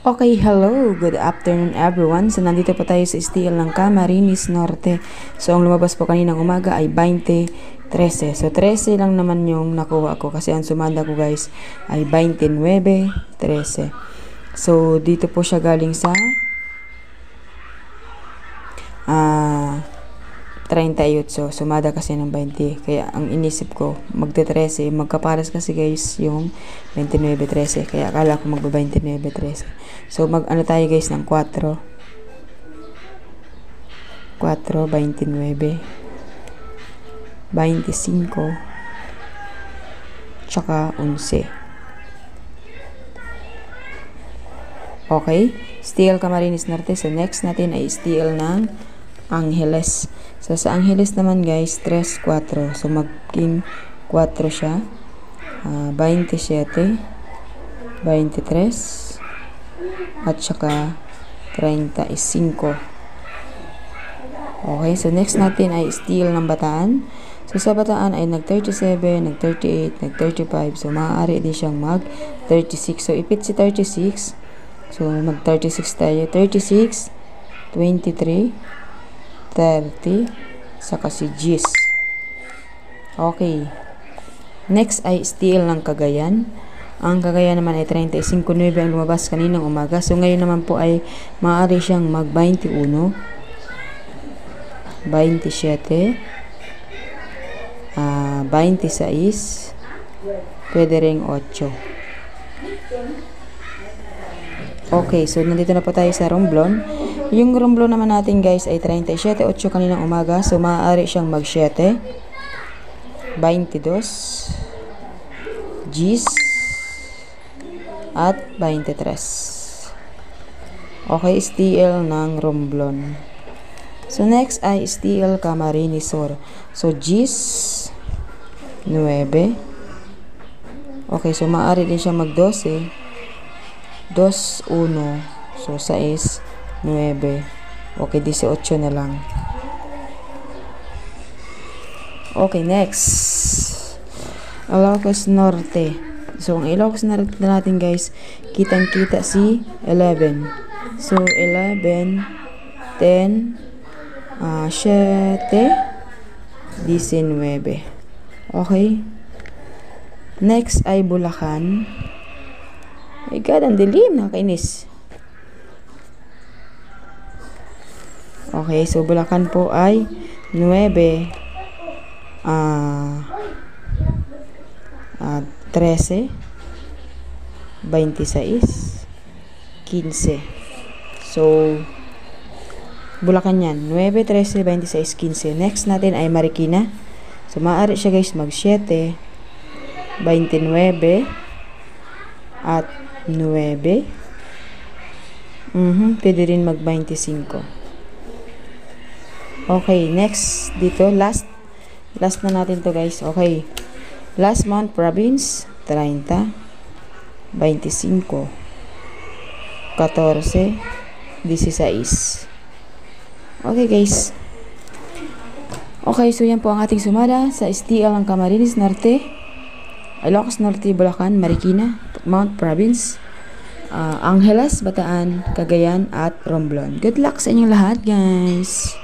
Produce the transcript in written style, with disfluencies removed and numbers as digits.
Okay, hello, good afternoon everyone. So nandito po tayo sa STL ng Camarines Norte. So ang lumabas po kaninang umaga ay 20-13. So 13 lang naman yung nakuha ko kasi ang sumanda ko guys ay 29-13. So dito po siya galing sa 38. So sumada kasi ng 20. Kaya ang inisip ko magte-13. Magkapares kasi guys yung 29-13. Kaya akala ko magba-29-13. So mag-ano tayo guys ng 4. 4, 29, 25, tsaka 11. Okay? STL Camarines Norte. So next natin ay STL ng Angeles. So sa Angeles naman guys, 3, 4. So maging 4 siya. 27, 23, at saka 35. Okay, so next natin ay STL ng Bataan. So sa Bataan ay nag-37, nag-38, nag-35. So maaari din siyang mag-36. So ipit si 36. So mag-36 tayo. 36, 23, 30, saka si Gis. Okay. Next ay STL ng Cagayan. Ang Cagayan naman ay 35.9 ang lumabas kaninang umaga. So ngayon naman po ay maaari siyang mag-21, 27, 26, pwede ring 8. Okay, so nandito na po tayo sa Romblon. Yung Romblon naman natin guys ay 37.8 kaninang umaga. So maaari siyang mag-7, 22, Gis, at 23. Okay, STL ng Romblon. So next ay STL Camarines Sur. So Gis, 9. Okay, so maaari din siya mag-12, 2, 1. So 6, 9. Okay, 18 na lang. Okay, next. Ilocos Norte. So ang Ilocos Norte natin guys, kitang-kita si 11. So 11, 10, 7, 19. Okay. Next ay Bulacan. My God, ang dilim, nakakainis. Okay, so Bulacan po ay 9, 13, 26, 15. So Bulacan yan. 9, 13, 26, 15. Next natin ay Marikina. So maaari siya guys mag-7, 29, at 9. Pwede rin mag-25. Okay, next dito, last na natin to guys. Okay, last month province, 30, 25, 14, 16. Okay guys. Okay, so yan po ang ating sumada sa STL ng Camarines Norte, Ilocos Norte, Bulacan, Marikina, Mount Province, Angeles, Bataan, Cagayan, at Romblon. Good luck sa inyong lahat guys.